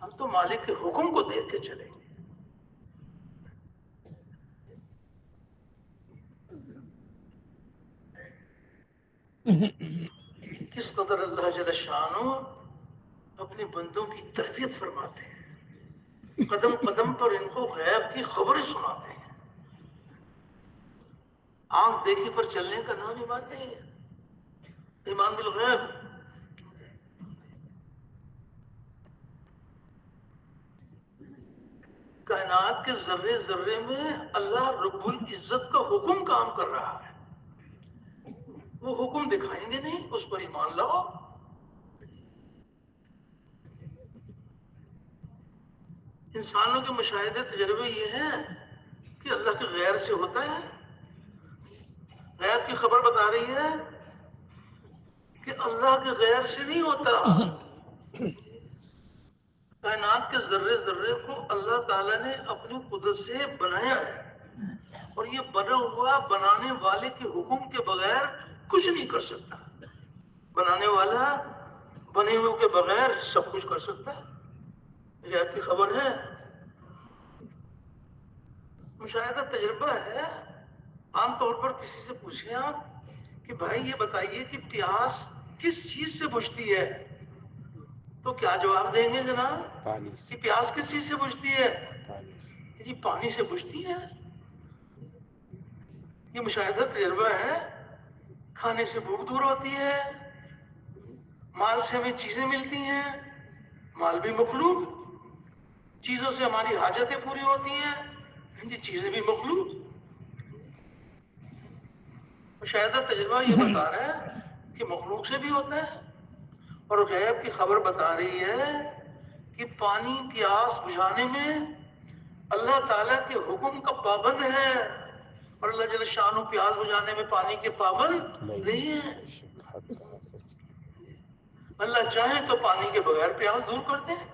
ہم تو مالک کے حکم کو دیکھ کے چلیں گے. کس قدر اللہ جل شانہ اپنے بندوں کی تربیت فرماتے ہیں، قدم قدم پر ان کو غیب کی خبریں سناتے ہیں. آنکھ دیکھی پر چلنے کا نام ایمان نہیں ہے. ایمان بالغیب. کائنات کے ذرے ذرے میں اللہ رب العزت کا حکم کام کر رہا ہے. وہ حکم دکھائیں گے نہیں، اس پر ایمان لاؤ. انسانوں کے مشاہدے تجربے یہ ہیں کہ اللہ کے غیر سے ہوتا ہے. غیر کی خبر بتا رہی ہے کہ اللہ کے غیر سے نہیں ہوتا. کائنات کے ذرے ذرے کو اللہ تعالیٰ نے اپنی قدرت سے بنایا ہے، اور یہ بنا ہوا بنانے والے کے حکم کے بغیر کچھ نہیں کر سکتا. بنانے والا بنے ہوئے کے بغیر سب کچھ کر سکتا ہے. یہ آپ کی خبر ہے، مشاہدہ تجربہ ہے. عام طور پر کسی سے پوچھیں آپ کہ بھائی یہ بتائیے کہ پیاس کس چیز سے بجھتی ہے، تو کیا جواب دیں گے جناب؟ پانی کہ سے. پیاس کس چیز سے بجھتی ہے؟ پانی. جی پانی سے بجھتی ہے. یہ مشاہدہ تجربہ ہے. کھانے سے بھوک دور ہوتی ہے، مال سے ہمیں چیزیں ملتی ہیں، مال بھی مخلوق. چیزوں سے ہماری حاجتیں پوری ہوتی ہیں، جی چیزیں بھی مخلوق. مشاہدہ تجربہ یہ بتا رہا ہے کہ مخلوق سے بھی ہوتا ہے. اور غیب کی خبر بتا رہی ہے کہ پانی پیاس بجھانے میں اللہ تعالیٰ کے حکم کا پابند ہے، اور اللہ جل شانہ پیاس بجھانے میں پانی کے پابند نہیں ہے. اللہ چاہیں تو پانی کے بغیر پیاس دور کرتے ہیں،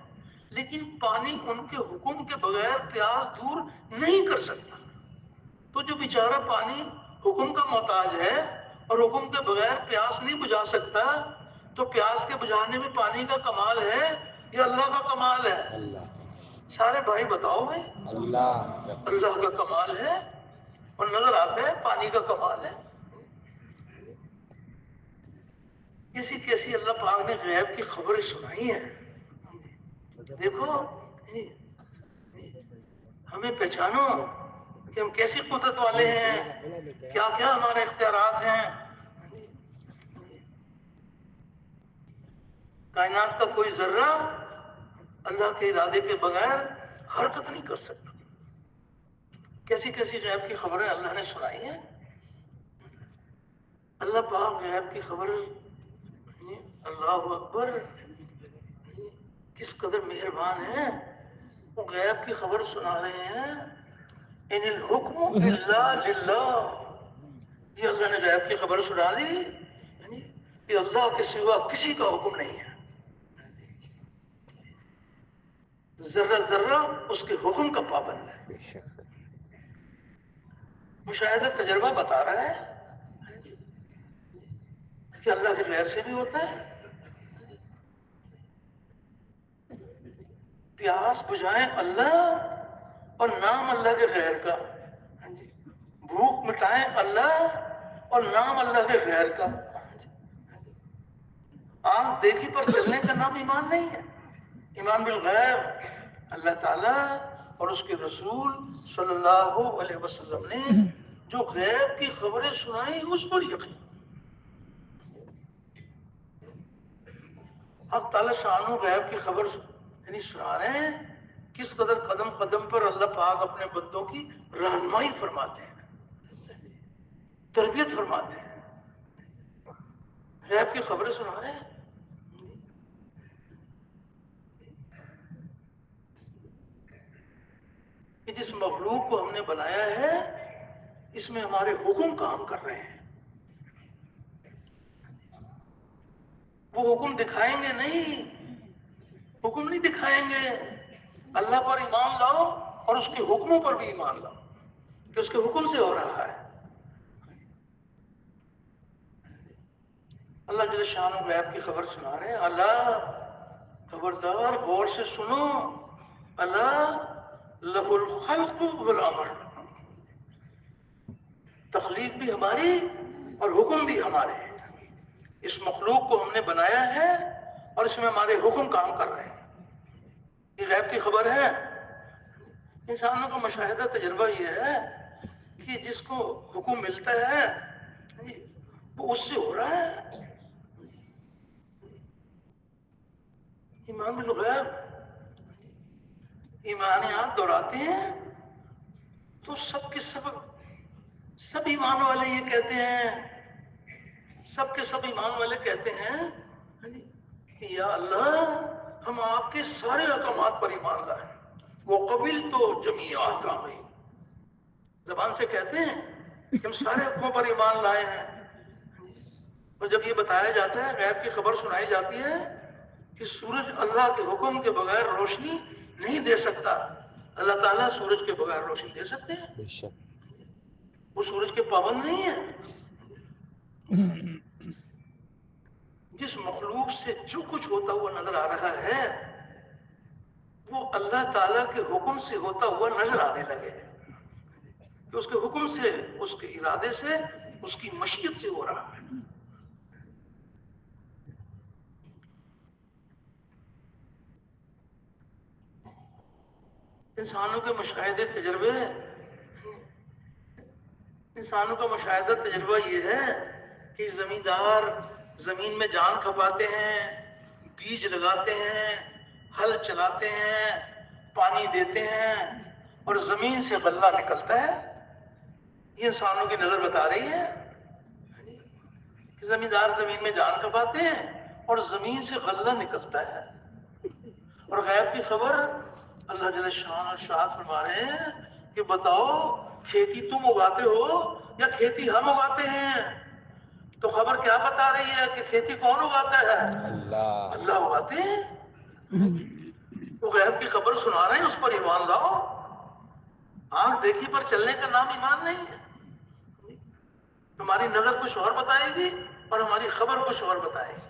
لیکن پانی ان کے حکم کے بغیر پیاس دور نہیں کر سکتا. تو جو بیچارہ پانی حکم کا محتاج ہے اور حکم کے بغیر پیاس نہیں بجھا سکتا، تو پیاس کے بجھانے میں پانی کا کمال ہے یا اللہ کا کمال ہے؟ اللہ. سارے بھائی بتاؤ بھائی. اللہ کا کمال ہے، اور نظر آتا ہے پانی کا کمال ہے. کیسی کیسی اللہ پاک نے غیب کی خبریں سنائی ہیں. دیکھو ہمیں پہچانو کہ ہم کیسی قدرت والے ہیں، کیا کیا ہمارے اختیارات ہیں. کائنات کا کوئی ذرہ اللہ کے ارادے کے بغیر حرکت نہیں کر سکتا. کیسی کیسی غیب کی خبریں اللہ نے سنائی ہیں. اللہ پاک غیب کی خبر، اللہ اکبر، کس قدر مہربان ہے. وہ غیب کی خبر سنا رہے ہیں. ان الحکم الا للہ. یہ اللہ نے غیب کی خبر سنا دی کہ اللہ کے سوا کسی کا حکم نہیں ہے. ذرہ ذرہ اس کے حکم کا پابند ہے. بے شک. مشاہدہ تجربہ بتا رہا ہے کہ اللہ کے غیر سے بھی ہوتا ہے. پیاس بجھائیں اللہ اور نام اللہ کے غیر کا. بھوک مٹائیں اللہ اور نام اللہ کے غیر کا. آنکھ دیکھی پر چلنے کا نام ایمان نہیں ہے. ایمان بالغیب. اللہ تعالیٰ اور اس کے رسول صلی اللہ علیہ وسلم نے جو غیب کی خبریں سنائی اس پر یقین. حق تعالیٰ شان و غیب کی خبر یعنی سنا رہے ہیں. کس قدر قدم قدم پر اللہ پاک اپنے بندوں کی رہنمائی فرماتے ہیں، تربیت فرماتے ہیں. غیب کی خبریں سنا رہے ہیں. کہ جس مخلوق کو ہم نے بنایا ہے اس میں ہمارے حکم کام کر رہے ہیں. وہ حکم دکھائیں گے نہیں، حکم نہیں دکھائیں گے. اللہ پر ایمان لاؤ اور اس کے حکموں پر بھی ایمان لاؤ کہ اس کے حکم سے ہو رہا ہے. اللہ جل شانہ غیب کی خبر سنا رہے ہیں. اللہ خبردار غور سے سنو، الا لہ الخلق والامر، تخلیق بھی ہماری اور حکم بھی ہمارے ہیں۔ اس مخلوق کو ہم نے بنایا ہے اور اس میں ہمارے حکم کام کر رہے ہیں۔ یہ غیب کی خبر ہے۔ انسانوں کا مشاہدہ تجربہ یہ ہے کہ جس کو حکم ملتا ہے وہ اس سے ہو رہا ہے۔ ایمان بالغیب، ایمانیات دہراتے ہیں تو سب کے سب ایمان والے یہ کہتے ہیں، سب کے سب ایمان والے کہتے ہیں کہ یا اللہ ہم آپ کے سارے احکامات پر ایمان لائے، وہ قبل تو جمیع احکام، زبان سے کہتے ہیں کہ ہم سارے حکموں پر ایمان لائے ہیں، اور جب یہ بتایا جاتا ہے، غیب کی خبر سنائی جاتی ہے کہ سورج اللہ کے حکم کے بغیر روشنی نہیں دے سکتا، اللہ تعالیٰ سورج کے بغیر روشنی دے سکتے ہیں؟ بے شک وہ سورج کے پابند نہیں ہیں۔ جس مخلوق سے جو کچھ ہوتا ہوا نظر آ رہا ہے وہ اللہ تعالیٰ کے حکم سے ہوتا ہوا نظر آنے لگے، کہ اس کے حکم سے، اس کے ارادے سے، اس کی مشیت سے ہو رہا ہے۔ انسانوں کے مشاہدے تجربے، انسانوں کا مشاہدہ تجربہ یہ ہے کہ زمیندار زمین میں جان کھپاتے ہیں، بیج لگاتے ہیں، ہل چلاتے ہیں، پانی دیتے ہیں اور زمین سے غلہ نکلتا ہے۔ یہ انسانوں کی نظر بتا رہی ہے کہ زمیندار زمین میں جان کھپاتے ہیں اور زمین سے غلہ نکلتا ہے۔ اور غیب کی خبر اللہ جل شان اور شاد فرما رہے ہیں کہ بتاؤ کھیتی تم اگاتے ہو یا کھیتی ہم اگاتے ہیں؟ تو خبر کیا بتا رہی ہے کہ کھیتی کون اگاتا ہے؟ اللہ اگاتے ہیں۔ وہ غیب کی خبر سنا رہے ہیں، اس پر ایمان لاؤ۔ آنکھ دیکھی پر چلنے کا نام ایمان نہیں ہے۔ ہماری نظر کچھ اور بتائے گی اور ہماری خبر کچھ اور بتائے گی۔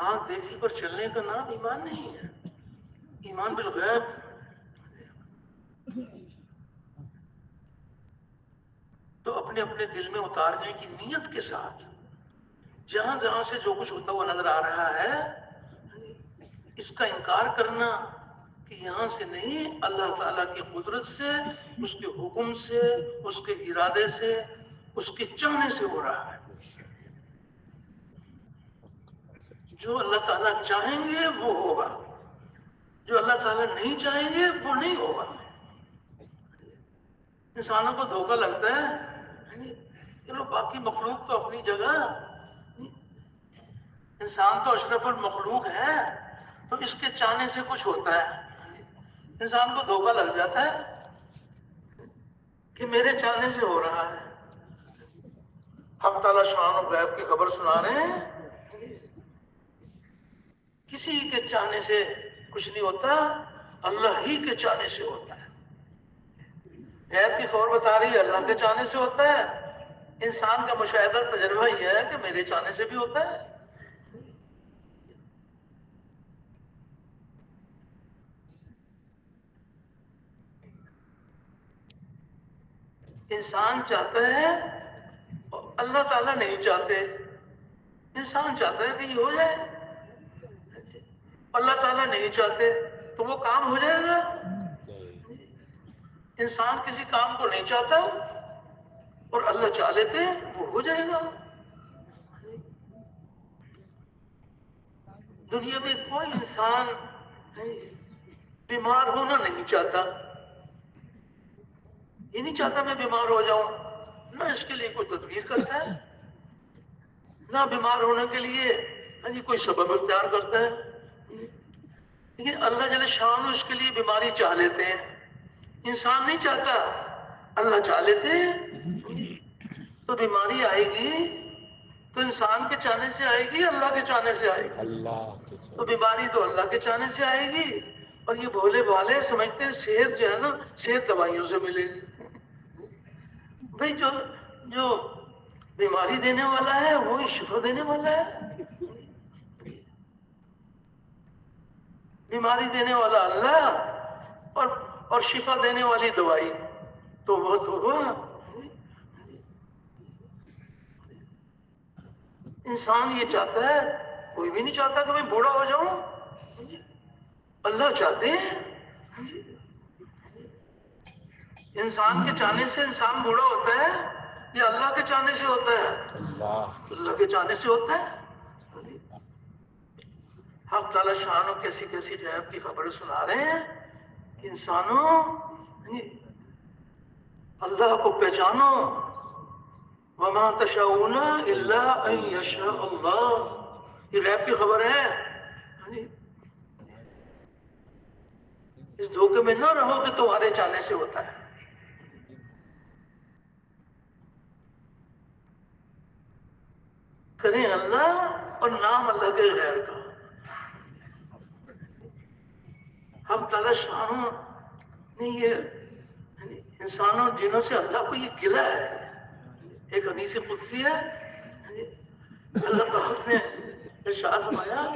آنکھ دیکھی پر چلنے کا نام ایمان نہیں ہے۔ ایمان بالغیب، تو اپنے اپنے دل میں اتارنے کی نیت کے ساتھ جہاں جہاں سے جو کچھ ہوتا ہوا نظر آ رہا ہے اس کا انکار کرنا کہ یہاں سے نہیں، اللہ تعالیٰ کی قدرت سے، اس کے حکم سے، اس کے ارادے سے، اس کے چاہنے سے ہو رہا ہے۔ جو اللہ تعالیٰ چاہیں گے وہ ہوگا، جو اللہ تعالیٰ نہیں چاہیں گے وہ نہیں ہوگا۔ انسانوں کو دھوکہ لگتا ہے، چلو باقی مخلوق تو اپنی جگہ، انسان تو اشرف المخلوق ہے تو اس کے چاہنے سے کچھ ہوتا ہے۔ انسان کو دھوکہ لگ جاتا ہے کہ میرے چاہنے سے ہو رہا ہے۔ حق تعالیٰ شان و غیب کی خبر سنا رہے ہیں، کسی کے چاہنے سے کچھ نہیں ہوتا، اللہ ہی کے چاہنے سے ہوتا ہے۔ غیب کی خبر بتا رہی ہے اللہ کے چاہنے سے ہوتا ہے۔ انسان کا مشاہدہ تجربہ یہ ہے کہ میرے چاہنے سے بھی ہوتا ہے۔ انسان چاہتا ہے اور اللہ تعالیٰ نہیں چاہتے۔ انسان چاہتا ہے کہ یہ ہو جائے، اللہ تعالیٰ نہیں چاہتے تو وہ کام ہو جائے گا۔ انسان کسی کام کو نہیں چاہتا اور اللہ چاہ لیتے وہ ہو جائے گا۔ دنیا میں کوئی انسان بیمار ہونا نہیں چاہتا، یہ نہیں چاہتا میں بیمار ہو جاؤں، نہ اس کے لیے کوئی تدبیر کرتا ہے، نہ بیمار ہونے کے لیے کوئی سبب اختیار کرتا ہے۔ لیکن اللہ جل شان اس کے لیے بیماری چاہ لیتے ہیں۔ انسان نہیں چاہتا، اللہ چاہ لیتے ہیں۔ تو بیماری آئے گی تو انسان کے چاہنے سے آئے گی، اللہ کے چاہنے سے آئے گی؟ تو بیماری تو اللہ کے چاہنے سے آئے گی۔ اور یہ بھولے بھالے سمجھتے ہیں صحت جو ہے نا، صحت دوائیوں سے ملے گی۔ بھائی جو بیماری دینے والا ہے وہی شفا دینے والا ہے. بیماری دینے والا اللہ اور شفا دینے والی دوائی تو وہ انسان یہ چاہتا ہے، کوئی بھی نہیں چاہتا کہ میں بوڑھا ہو جاؤں. اللہ چاہتے ہیں. انسان کے چاہنے سے انسان بوڑھا ہوتا ہے یا اللہ کے چاہنے سے ہوتا ہے؟ اللہ کے چاہنے سے ہوتا ہے. حق تعالی شانوں کیسی کیسی غیب کی خبریں سنا رہے ہیں کہ انسانوں اللہ کو پہچانو. وما تشاؤون الا ان یشاء اللہ، یہ غیب کی خبر ہے. اس دھوکے میں نہ رہو کہ تمہارے چاہنے سے ہوتا ہے. کریں اللہ اور نام اللہ کے غیر کا. ہم تعالی شانوں نے یہ انسانوں جنوں سے اللہ کو یہ گلا ہے. ایک حدیث قدسی ہے، اللہ کا حق نے ارشاد فرمایا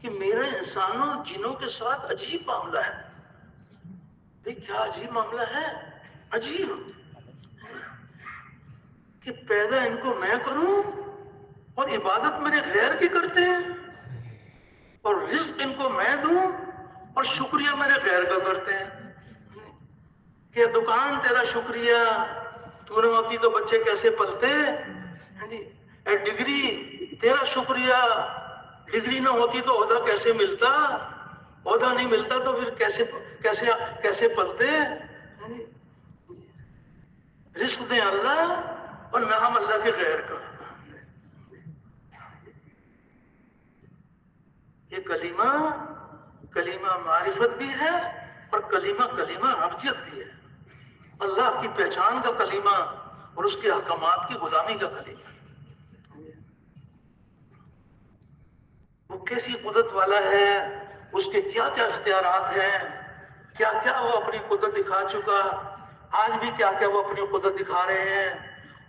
کہ میرا انسانوں جنوں کے ساتھ عجیب معاملہ ہے. بھئی کیا عجیب معاملہ ہے؟ عجیب کہ پیدا ان کو میں کروں اور عبادت میرے غیر کی کرتے ہیں، اور رزق ان کو میں دوں اور شکریہ میرے غیر کا کرتے ہیں. کہ دکان تیرا شکریہ، تو نے ہوتی تو بچے کیسے پلتے. ڈگری تیرا شکریہ، ڈگری نہ ہوتی تو عہدہ کیسے ملتا، عہدہ نہیں ملتا تو پھر کیسے پلتے. رزق دیں اللہ اور نام اللہ کے غیر کا. یہ کلمہ معرفت بھی ہے اور کلمہ عبدیت بھی ہے. اللہ کی پہچان کا کلمہ اور اس کے احکامات کی غلامی کا کلمہ. وہ کیسی قدرت والا ہے، اس کے کیا کیا اختیارات ہیں، کیا کیا وہ اپنی قدرت دکھا چکا، آج بھی کیا کیا وہ اپنی قدرت دکھا رہے ہیں،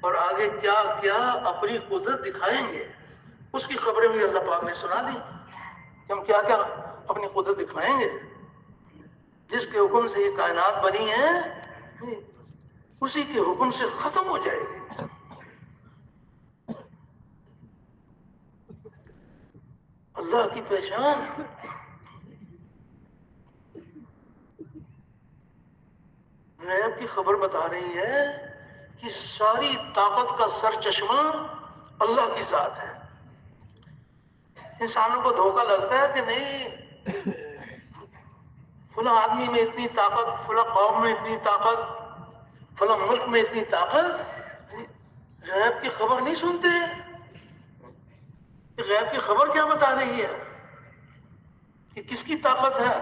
اور آگے کیا کیا اپنی قدرت دکھائیں گے. اس کی خبریں بھی اللہ پاک نے سنا دی کہ ہم کیا کیا اپنی قدرت دکھائیں گے. جس کے حکم سے یہ کائنات بنی ہے اسی کے حکم سے ختم ہو جائے گی. اللہ کی پہچان غیب کی خبر بتا رہی ہے کہ ساری طاقت کا سر چشمہ اللہ کی ذات ہے. انسانوں کو دھوکہ لگتا ہے کہ نہیں فلاں آدمی میں اتنی طاقت، فلاں قوم میں اتنی طاقت، فلاں ملک میں اتنی طاقت. غیب کی خبر نہیں سنتے. غیب کی خبر کیا بتا رہی ہے کہ کس کی طاقت ہے؟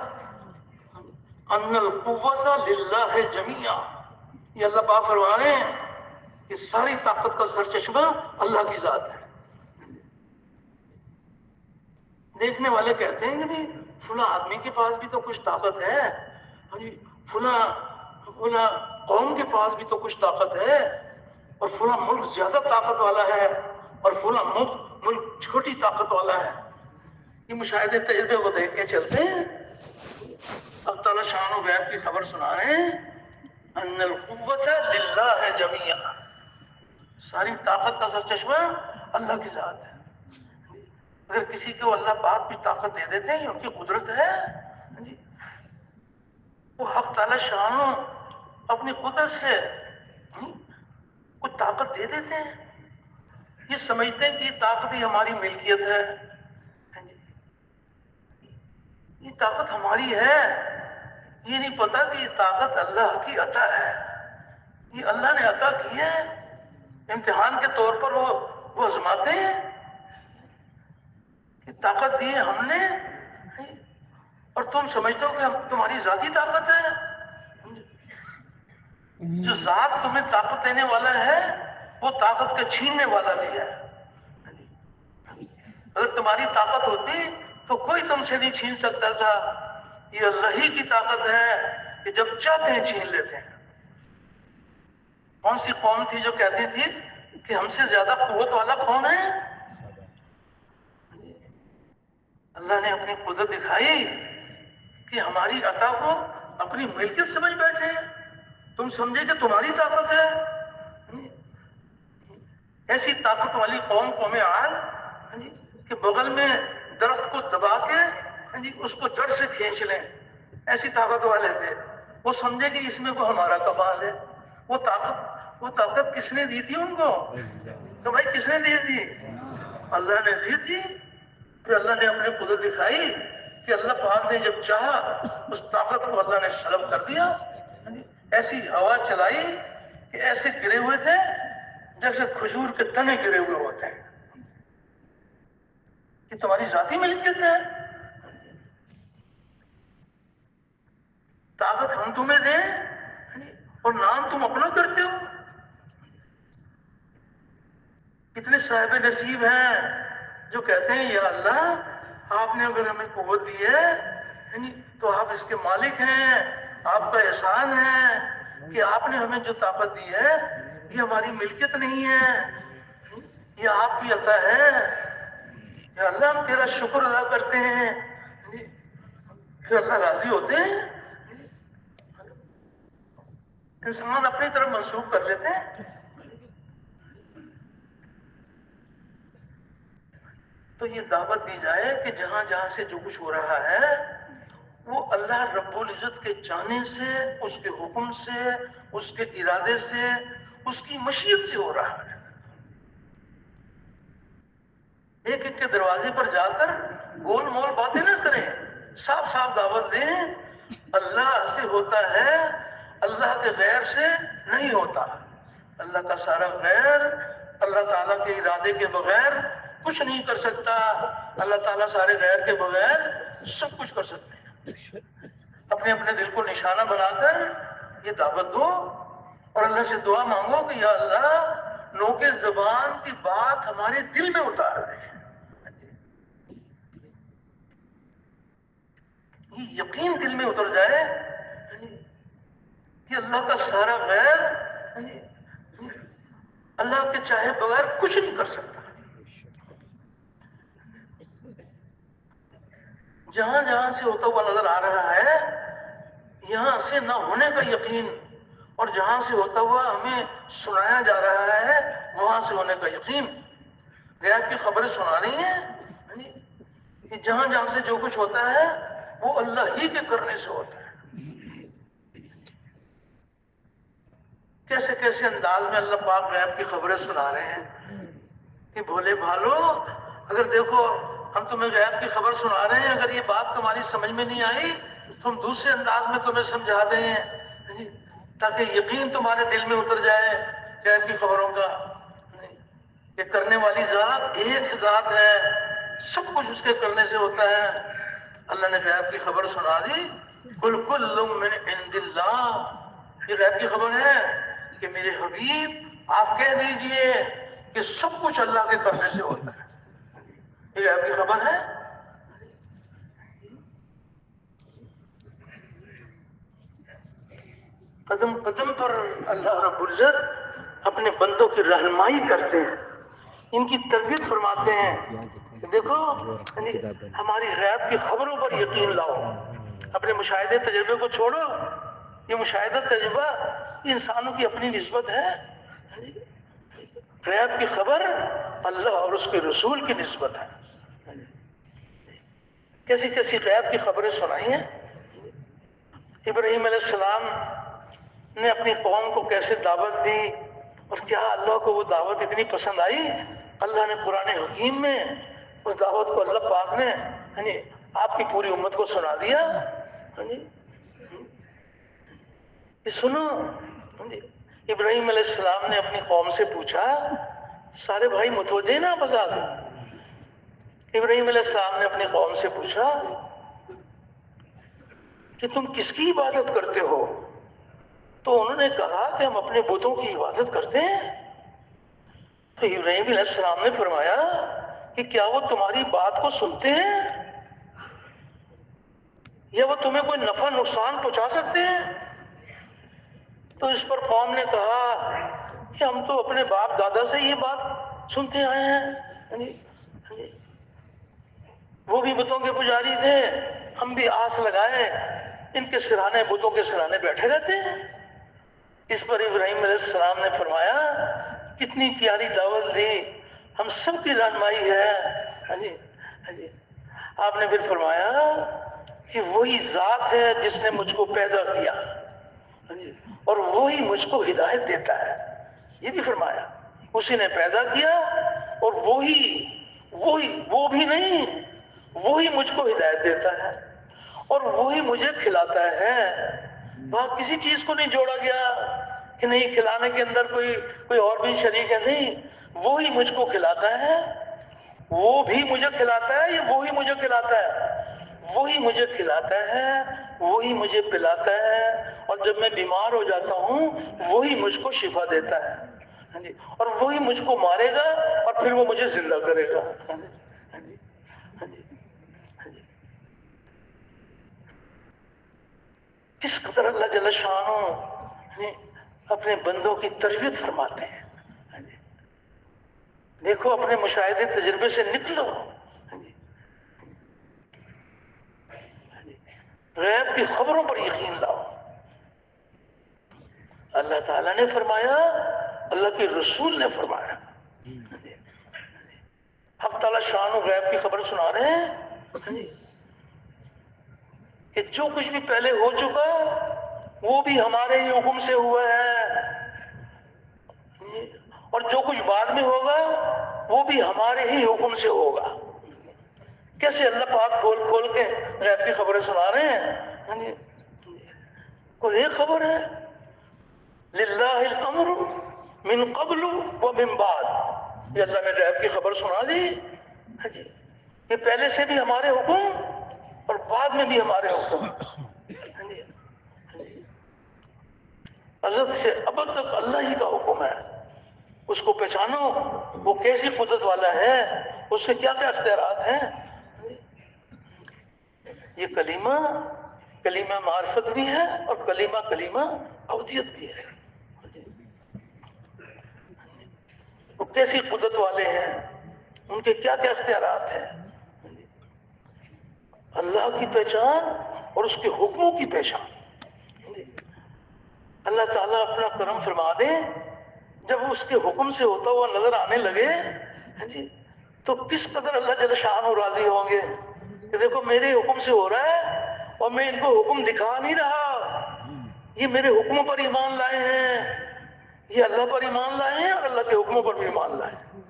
ان القوت للہ جمیعا. یہ اللہ پاک فرما رہے ہیں کہ ساری طاقت کا سر چشمہ اللہ کی ذات ہے. دیکھنے والے کہتے ہیں کہ نہیں فلاں آدمی کے پاس بھی تو کچھ طاقت ہے، فلاں قوم کے پاس بھی تو کچھ طاقت ہے، اور فلاں ملک زیادہ طاقت والا ہے اور فلاں ملک چھوٹی طاقت والا ہے. یہ مشاہدے تجربے کو دیکھ کے چلتے ہیں. اب تعالیٰ شان و غیب کی خبر سنا رہے ہیں ان القوت للہ جمیعا. ساری طاقت کا سر چشمہ اللہ کی ذات ہے. اگر کسی کو اللہ پاک بھی طاقت دے دیتے ہیں، ان کی قدرت ہے، وہ حق تعالی شانوں اپنی قدرت سے کچھ طاقت دے دیتے ہیں. یہ سمجھتے ہیں کہ یہ طاقت ہی ہماری ملکیت ہے، یہ طاقت ہماری ہے. یہ نہیں پتا کہ یہ طاقت اللہ کی عطا ہے. یہ اللہ نے عطا کی ہے، امتحان کے طور پر وہ آزماتے ہیں کہ طاقت دی ہے ہم نے، اور تم سمجھتے ہو کہ تمہاری ذاتی طاقت ہے. جو ذات تمہیں طاقت دینے والا ہے وہ طاقت کا چھیننے والا بھی ہے. اگر تمہاری طاقت ہوتی تو کوئی تم سے نہیں چھین سکتا تھا. یہ اللہ ہی کی طاقت ہے کہ جب چاہتے ہیں چھین لیتے ہیں. کون سی قوم تھی جو کہتی تھی کہ ہم سے زیادہ قوت والا کون ہے؟ اللہ نے اپنی قدرت دکھائی کہ ہماری عطا کو اپنی ملکیت سمجھ بیٹھے، تم سمجھے کہ تمہاری طاقت ہے۔ ایسی طاقت والی قوم عاد کہ بغل میں درخت کو دبا کے اس کو جڑ سے کھینچ لیں، ایسی طاقت والے تھے۔ وہ سمجھے کہ اس میں کو ہمارا کمال ہے۔ وہ طاقت کس نے دی تھی ان کو؟ تو بھائی کس نے دی تھی؟ اللہ نے دی تھی۔ پھر اللہ نے اپنی قدرت دکھائی کہ اللہ پاک نے جب چاہا اس طاقت کو اللہ نے سلب کر دیا، ایسی ہوا چلائی کہ ایسے گرے ہوئے تھے جیسے کھجور کے تنے گرے ہوئے ہوتے ہیں۔ کہ تمہاری ذاتی ملکیت ہے، طاقت ہم تمہیں دیں اور نام تم اپنا کرتے ہو۔ کتنے صاحب نصیب ہیں جو کہتے ہیں یا اللہ آپ نے اگر ہمیں قوت دی ہے تو آپ اس کے مالک ہیں، آپ کا احسان ہے کہ آپ نے ہمیں جو طاقت دی ہے یہ ہماری ملکیت نہیں ہے، یہ آپ کی عطا ہے۔ یا اللہ ہم تیرا شکر ادا کرتے ہیں۔ پھر اللہ راضی ہوتے ہیں، انسان اپنی طرف منسوخ کر لیتے ہیں۔ تو یہ دعوت دی جائے کہ جہاں جہاں سے جو کچھ ہو رہا ہے وہ اللہ رب العزت کے چاہنے سے، اس کے حکم سے، اس کے ارادے سے، اس کی مشیت سے ہو رہا ہے۔ ایک ایک کے دروازے پر جا کر گول مول باتیں نہ کریں، صاف صاف دعوت دیں اللہ سے ہوتا ہے، اللہ کے غیر سے نہیں ہوتا۔ اللہ کا سارا غیر اللہ تعالیٰ کے ارادے کے بغیر کچھ نہیں کر سکتا۔ اللہ تعالیٰ سارے غیر کے بغیر سب کچھ کر سکتے ہیں۔ اپنے اپنے دل کو نشانہ بنا کر یہ دعوت دو اور اللہ سے دعا مانگو کہ یا اللہ نوکے زبان کی بات ہمارے دل میں اتار دے۔ یہ یقین دل میں اتر جائے کہ اللہ کا سارا غیر اللہ کے چاہے بغیر کچھ نہیں کر سکتا۔ جہاں جہاں سے ہوتا ہوا نظر آ رہا ہے یہاں سے نہ ہونے کا یقین، اور جہاں سے ہوتا ہوا ہمیں سنایا جا رہا ہے وہاں سے ہونے کا یقین۔ غیب کی خبریں سنا رہی ہیں کہ جہاں جہاں سے جو کچھ ہوتا ہے وہ اللہ ہی کے کرنے سے ہوتا ہے۔ کیسے کیسے انداز میں اللہ پاک غیب کی خبریں سنا رہے ہیں کہ بھولے بھالو اگر دیکھو ہم تمہیں غیب کی خبر سنا رہے ہیں، اگر یہ بات تمہاری سمجھ میں نہیں آئی تو ہم دوسرے انداز میں تمہیں سمجھا دیں تاکہ یقین تمہارے دل میں اتر جائے غیب کی خبروں کا۔ یہ کرنے والی ذات ایک ذات ہے، سب کچھ اس کے کرنے سے ہوتا ہے۔ اللہ نے غیب کی خبر سنا دی، قل کل من عند اللہ۔ یہ غیب کی خبر ہے کہ میرے حبیب آپ کہہ دیجئے کہ سب کچھ اللہ کے کرنے سے ہوتا ہے۔ یہ غیب کی خبر ہے۔ قدم قدم پر اللہ رب العزت اپنے بندوں کی رہنمائی کرتے ہیں، ان کی تربیت فرماتے ہیں کہ دیکھو ہماری غیب کی خبروں پر یقین لاؤ، اپنے مشاہدے تجربے کو چھوڑو۔ یہ مشاہدہ تجربہ انسانوں کی اپنی نسبت ہے، غیب کی خبر اللہ اور اس کے رسول کی نسبت ہے۔ کیسی کیسی غیب کی خبریں سنائی ہیں۔ ابراہیم علیہ السلام نے اپنی قوم کو کیسے دعوت دی اور کیا اللہ کو وہ دعوت اتنی پسند آئی، اللہ نے قرآن حکیم میں اس دعوت کو اللہ پاک نے آپ کی پوری امت کو سنا دیا۔ یہ سنو، ابراہیم علیہ السلام نے اپنی قوم سے پوچھا، سارے بھائی متوجہ نا بتا دیں۔ ابراہیم علیہ السلام نے اپنی قوم سے پوچھا کہ تم کس کی عبادت کرتے ہو؟ تو انہوں نے کہا کہ ہم اپنے بتوں کی عبادت کرتے ہیں۔ تو ابراہیم علیہ السلام نے فرمایا کہ کیا وہ تمہاری بات کو سنتے ہیں یا وہ تمہیں کوئی نفع نقصان پہنچا سکتے ہیں؟ تو اس پر قوم نے کہا کہ ہم تو اپنے باپ دادا سے یہ بات سنتے آئے ہیں، وہ بھی بتوں کے پجاری تھے، ہم بھی آس لگائے ان کے سرانے، بتوں کے سرانے بیٹھے رہتے ہیں۔ اس پر ابراہیم علیہ السلام نے فرمایا کتنی پیاری دعوت دی، ہم سب کی رہنمائی ہے۔ آپ نے پھر فرمایا کہ وہی ذات ہے جس نے مجھ کو پیدا کیا اور وہی مجھ کو ہدایت دیتا ہے، یہ بھی فرمایا اسی نے پیدا کیا اور وہ بھی نہیں، وہی مجھ کو ہدایت دیتا ہے اور وہی مجھے کھلاتا ہے۔ وہاں کسی چیز کو نہیں جوڑا گیا کہ نہیں کھلانے کے اندر کوئی اور بھی شریک ہے، نہیں، وہی مجھ کو کھلاتا ہے، وہ بھی مجھے کھلاتا ہے، یا وہی مجھے کھلاتا ہے، وہی مجھے کھلاتا ہے، وہی مجھے پلاتا ہے، اور جب میں بیمار ہو جاتا ہوں وہی مجھ کو شفا دیتا ہے، اور وہی مجھ کو مارے گا اور پھر وہ مجھے زندہ کرے گا۔ کس قدر اللہ جل شانہ اپنے بندوں کی تربیت فرماتے ہیں۔ دیکھو اپنے مشاہدے تجربے سے نکلو، غیب کی خبروں پر یقین لاؤ۔ اللہ تعالیٰ نے فرمایا، اللہ کے رسول نے فرمایا، حق تعالیٰ شان و غیب کی خبر سنا رہے ہیں کہ جو کچھ بھی پہلے ہو چکا وہ بھی ہمارے ہی حکم سے ہوا ہے، اور جو کچھ بعد میں ہوگا وہ بھی ہمارے ہی حکم سے ہوگا۔ کیسے اللہ پاک کھول کھول کے غیب کی خبریں سنا رہے ہیں۔ کوئی ایک خبر ہے، للہ الامر من قبل ومن بعد، یہ اللہ نے غیب کی خبر سنا دی کہ پہلے سے بھی ہمارے حکم اور بعد میں بھی ہمارے حکم، ازل سے ابد تک اللہ ہی کا حکم ہے۔ اس کو پہچانو، وہ کیسی قدرت والا ہے، اس کے کیا کیا اختیارات ہیں۔ یہ کلمہ معرفت بھی ہے اور کلمہ عبودیت بھی ہے۔ وہ کیسی قدرت والے ہیں، ان کے کیا کیا اختیارات ہیں، اللہ کی پہچان اور اس کے حکموں کی پہچان۔ اللہ تعالیٰ اپنا کرم فرما دے، جب اس کے حکم سے ہوتا ہوا نظر آنے لگے تو کس قدر اللہ جل شانہ راضی ہوں گے کہ دیکھو میرے حکم سے ہو رہا ہے اور میں ان کو حکم دکھا نہیں رہا، یہ میرے حکموں پر ایمان لائے ہیں، یہ اللہ پر ایمان لائے ہیں اور اللہ کے حکموں پر بھی ایمان لائے ہیں۔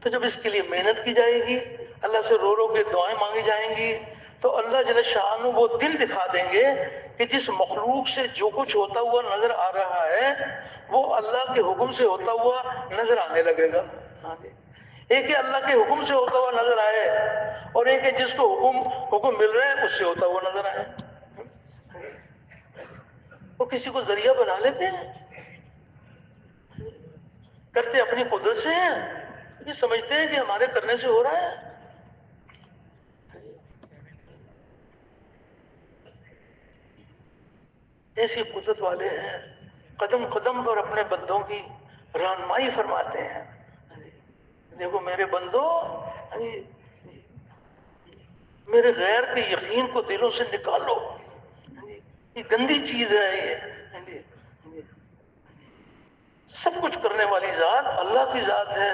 تو جب اس کے لیے محنت کی جائے گی، اللہ سے رو رو کے دعائیں مانگی جائیں گی، تو اللہ جل شانہ وہ دن دکھا دیں گے کہ جس مخلوق سے جو کچھ ہوتا ہوا نظر آ رہا ہے وہ اللہ کے حکم سے ہوتا ہوا نظر آنے لگے گا۔ ایک ہے اللہ کے حکم سے ہوتا ہوا نظر آئے، اور ایک ہے جس کو حکم مل رہا ہے اس سے ہوتا ہوا نظر آئے۔ وہ کسی کو ذریعہ بنا لیتے ہیں، کرتے اپنی قدرت سے ہیں، یہ سمجھتے ہیں کہ ہمارے کرنے سے ہو رہا ہے۔ ایسی قدرت والے ہیں، قدم قدم پر اپنے بندوں کی رہنمائی فرماتے ہیں۔ دیکھو میرے بندو، میرے غیر کے یقین کو دلوں سے نکالو، یہ گندی چیز ہے۔ یہ سب کچھ کرنے والی ذات اللہ کی ذات ہے،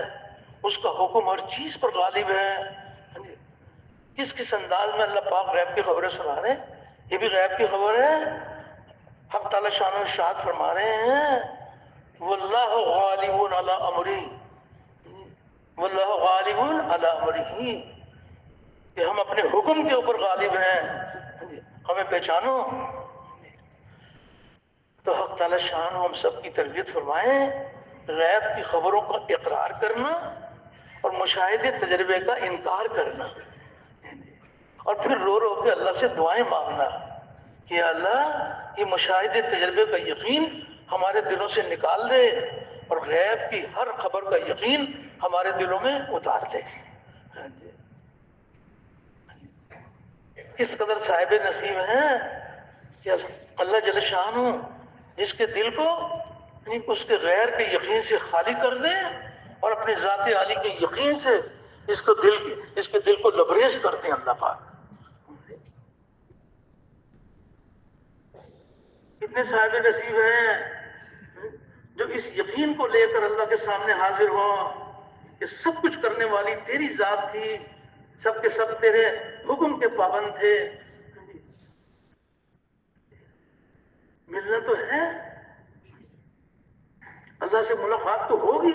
اس کا حکم ہر چیز پر غالب ہے۔ کس انداز میں اللہ پاک غیب کی خبریں سنا رہے ہیں، یہ بھی غیب کی خبر ہے۔ حق تعالی شان و ارشاد فرما رہے ہیں، واللہ غالب علی امرہ، واللہ غالب علی امرہ، کہ ہم اپنے حکم کے اوپر غالب ہیں، ہمیں پہچانو۔ تو حق تعالی شان ہم سب کی تربیت فرمائیں، غیب کی خبروں کا اقرار کرنا اور مشاہدے تجربے کا انکار کرنا، اور پھر رو رو کے اللہ سے دعائیں مانگنا کہ اللہ یہ مشاہدے تجربے کا یقین ہمارے دلوں سے نکال دے اور غیب کی ہر خبر کا یقین ہمارے دلوں میں اتار دے۔ کس قدر صاحب نصیب ہیں کہ اللہ جل شانہ جس کے دل کو اس کے غیر کے یقین سے خالی کر دیں اور اپنے ذات عالی کے یقین سے اس کے دل کو لبریز کر دیں اللہ پاک. کتنے صاحب نصیب ہیں جو اس یقین کو لے کر اللہ کے سامنے حاضر ہوں کہ سب کچھ کرنے والی تیری ذات تھی، سب کے سب تیرے حکم کے پابند تھے. ملنا تو ہے، اللہ سے ملاقات تو ہوگی.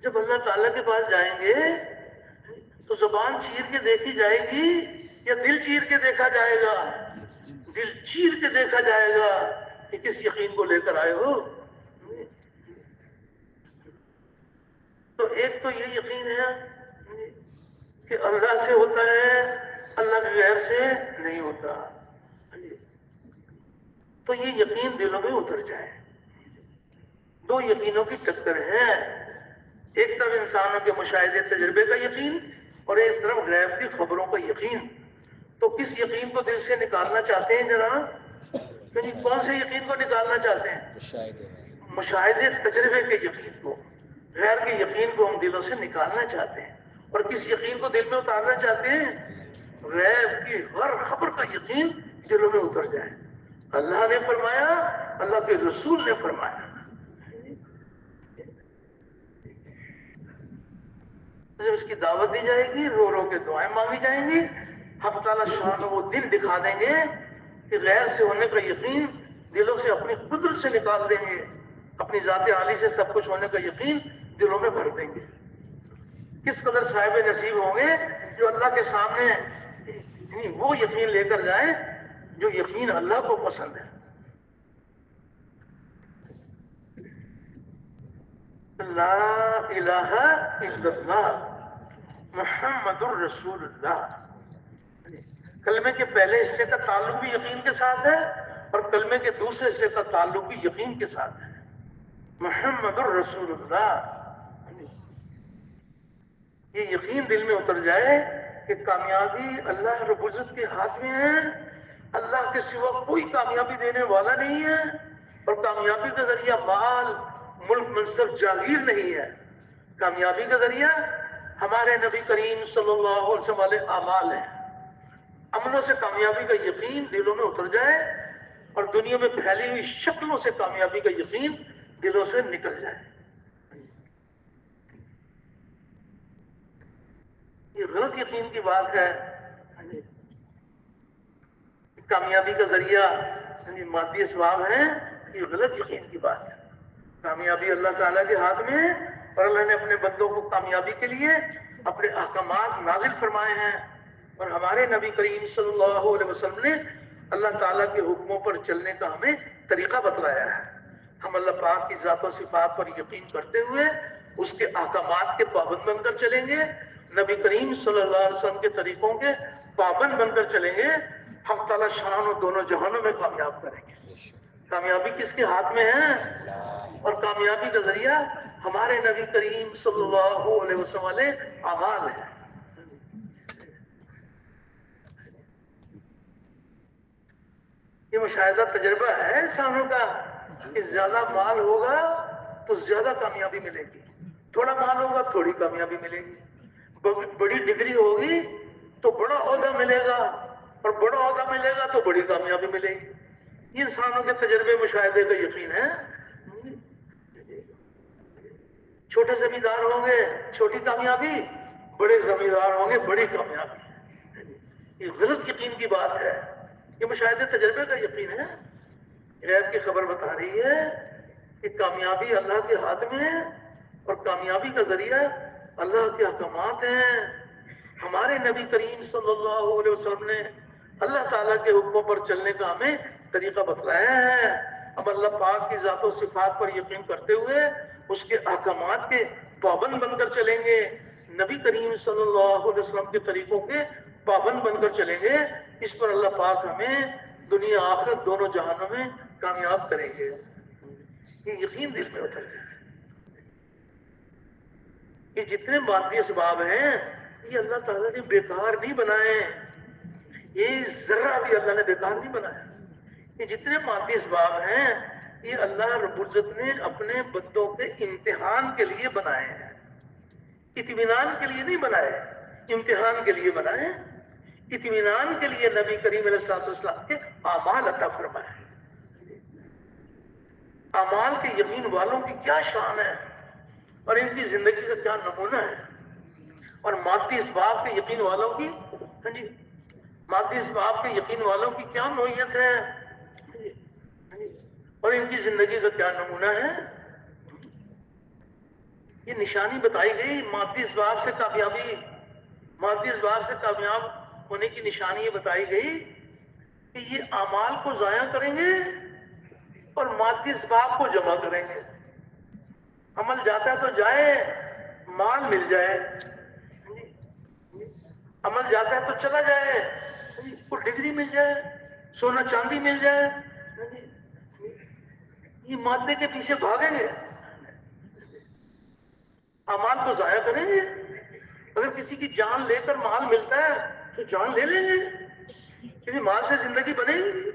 جب اللہ تعالیٰ کے پاس جائیں گے تو زبان چیر کے دیکھی جائے گی یا دل چیر کے دیکھا جائے گا؟ دل چیر کے دیکھا جائے گا کہ کس یقین کو لے کر آئے ہو. تو ایک تو یہ یقین ہے کہ اللہ سے ہوتا ہے، اللہ کے غیر سے نہیں ہوتا. تو یہ یقین دلوں میں اتر جائے. دو یقینوں کی ٹکر ہے، ایک طرف انسانوں کے مشاہدے تجربے کا یقین اور ایک طرف غیب کی خبروں کا یقین. تو کس یقین کو دل سے نکالنا چاہتے ہیں جناب؟ کون سے یقین کو نکالنا چاہتے ہیں؟ مشاہدے تجربے کے یقین کو، غیر کے یقین کو ہم دلوں سے نکالنا چاہتے ہیں. اور کس یقین کو دل میں اتارنا چاہتے ہیں؟ غیب کی ہر خبر کا یقین دلوں میں اتر جائے. اللہ نے فرمایا، اللہ کے رسول نے فرمایا. جب اس کی دعوت دی جائے گی، رو رو کے دعائیں مانگی جائیں گی، حق تعالیٰ شان وہ دن دکھا دیں گے کہ غیر سے ہونے کا یقین دلوں سے اپنی قدرت سے نکال دیں گے، اپنی ذات عالی سے سب کچھ ہونے کا یقین دلوں میں بھر دیں گے. کس قدر صاحب نصیب ہوں گے جو اللہ کے سامنے وہ یقین لے کر جائیں جو یقین اللہ کو پسند ہے. لا الہ الا اللہ محمد الرسول اللہ. کلمے کے پہلے حصے کا تعلق بھی یقین کے ساتھ ہے اور کلمے کے دوسرے حصے کا تعلق بھی یقین کے ساتھ ہے. محمد الرسول اللہ. یہ یقین دل میں اتر جائے کہ کامیابی اللہ رب العزت کے ہاتھ میں ہے، اللہ کے سوا کوئی کامیابی دینے والا نہیں ہے، اور کامیابی کا ذریعہ مال، ملک، منصب، جاگیر نہیں ہے. کامیابی کا ذریعہ ہمارے نبی کریم صلی اللہ علیہ وسلم والے اعمال ہیں. عملوں سے کامیابی کا یقین دلوں میں اتر جائے اور دنیا میں پھیلی ہوئی شکلوں سے کامیابی کا یقین دلوں سے نکل جائے. یہ غلط یقین کی بات ہے. کامیابی کا ذریعہ مادی اسباب ہیں، یہ غلط یقین کی بات ہے. کامیابی اللہ تعالیٰ کے ہاتھ میں ہے اور اللہ نے اپنے بندوں کو کامیابی کے لیے اپنے احکامات نازل فرمائے ہیں. اور ہمارے نبی کریم صلی اللہ علیہ وسلم نے اللہ تعالیٰ کے حکموں پر چلنے کا ہمیں طریقہ بتلایا ہے. ہم اللہ پاک کی ذات و صفات پر یقین کرتے ہوئے اس کے احکامات کے پابند بن کر چلیں گے، نبی کریم صلی اللہ علیہ وسلم کے طریقوں کے پابند بن کر چلیں گے. حق تعالیٰ شان و دونوں جہانوں میں کامیاب کریں گے. کامیابی کس کے ہاتھ میں ہے؟ اور کامیابی کا ذریعہ ہمارے نبی کریم صلی اللہ علیہ وسلم والے اعمال ہیں. یہ مشاہدہ تجربہ ہے انسانوں کا کہ زیادہ مال ہوگا تو زیادہ کامیابی ملے گی، تھوڑا مال ہوگا تھوڑی کامیابی ملے گی، بڑی ڈگری ہوگی تو بڑا عہدہ ملے گا اور بڑا عہدہ ملے گا تو بڑی کامیابی ملے گی. یہ انسانوں کے تجربے مشاہدے کا یقین ہے. چھوٹے زمیندار ہوں گے چھوٹی کامیابی، بڑے زمیندار ہوں گے بڑی کامیابی. یہ غلط یقین کی بات ہے. یہ مشاہدے تجربے کا یقین ہے. غیب کی خبر بتا رہی ہے کہ کامیابی اللہ کے ہاتھ میں ہے اور کامیابی کا ذریعہ اللہ کے احکامات ہیں. ہمارے نبی کریم صلی اللہ علیہ وسلم نے اللہ تعالیٰ کے حکموں پر چلنے کا ہمیں طریقہ بتلایا ہے. ہم اللہ پاک کی ذات و صفات پر یقین کرتے ہوئے اس کے احکامات کے پابند بن کر چلیں گے، نبی کریم صلی اللہ علیہ وسلم کے طریقوں کے پابند بن کر چلیں گے. اس پر اللہ پاک ہمیں دنیا آخرت دونوں جہانوں میں کامیاب کریں گے. یہ یقین دل میں اتر جائے. یہ جتنے مادی اسباب ہیں یہ اللہ تعالیٰ نے بیکار نہیں بنائے، یہ ذرہ بھی اللہ نے بیکار نہیں بنایا. یہ جتنے مادی اسباب ہیں یہ اللہ رب العزت نے اپنے بندوں کے امتحان کے لیے بنائے ہیں، اطمینان کے لیے نہیں بنائے، امتحان کے لیے بنائے۔ اطمینان کے لیے نبی کریم علیہ الصلوۃ والسلام کے اعمال عطا فرمائے۔ اعمال کے یقین والوں کی کیا شان ہے اور ان کی زندگی کا کیا نمونہ ہے، اور مادی اسباب کے یقین والوں کی، ہاں جی، مادی اسباب کے یقین والوں کی کیا نوعیت ہے اور ان کی زندگی کا کیا نمونہ ہے۔ یہ نشانی بتائی گئی مادی اسباب سے کامیابی، مادی اسباب سے کامیاب ہونے کی نشانی یہ بتائی گئی کہ یہ اعمال کو ضائع کریں گے اور مادی اسباب کو جمع کریں گے۔ عمل جاتا ہے تو جائے، مال مل جائے، عمل جاتا ہے تو چلا جائے، کوئی ڈگری مل جائے، سونا چاندی مل جائے، یہ مادے کے پیچھے بھاگیں گے، اعمال کو ضائع کریں گے۔ اگر کسی کی جان لے کر مال ملتا ہے تو جان لے لیں گے، کسی مال سے زندگی بنے گی؟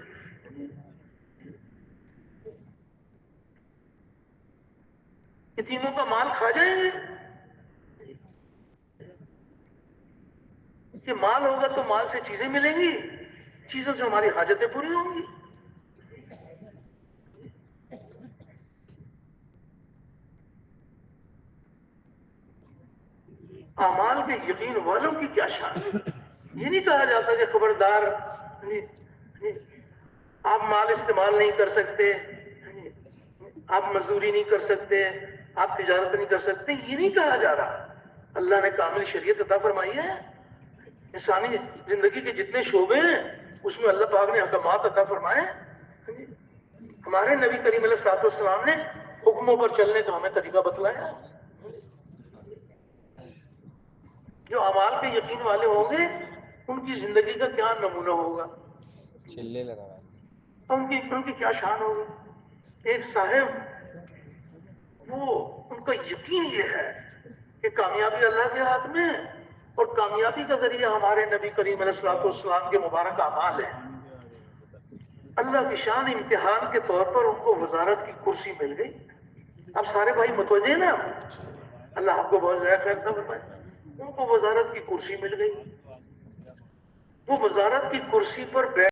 یتیموں کا مال کھا جائیں گے کہ مال ہوگا تو مال سے چیزیں ملیں گی، چیزوں سے ہماری حاجتیں پوری ہوں گی۔ اعمال کے یقین والوں کی کیا شان ہے۔ یہ نہیں کہا جاتا کہ خبردار آپ مال استعمال نہیں کر سکتے، آپ مزدوری نہیں کر سکتے، آپ تجارت نہیں کر سکتے، یہ نہیں کہا جا رہا۔ اللہ نے کامل شریعت عطا فرمائی ہے، انسانی زندگی کے جتنے شعبے ہیں اس میں اللہ پاک نے احکامات عطا فرمائے۔ ہمارے نبی کریم علیہ الصلوۃ والسلام نے حکموں پر چلنے کا ہمیں طریقہ بتلایا۔ جو اعمال کے یقین والے ہوں گے ان کی زندگی کا کیا نمونہ ہوگا، ان کی کیا شان ہوگی۔ ایک صاحب، وہ ان کا یقین یہ ہے کہ کامیابی اللہ کے ہاتھ میں ہے اور کامیابی کا ذریعہ ہمارے نبی کریم علیہ الصلوۃ والسلام کے مبارک اعمال ہیں۔ اللہ کی شان، امتحان کے طور پر ان کو وزارت کی کرسی مل گئی۔ اب سارے بھائی متوجہ ہیں نا، اللہ آپ کو بہت زیادہ خیر نہ فرمائے۔ ان کو وزارت کی کرسی مل گئی، وہ وزارت کی کرسی پر بیٹھ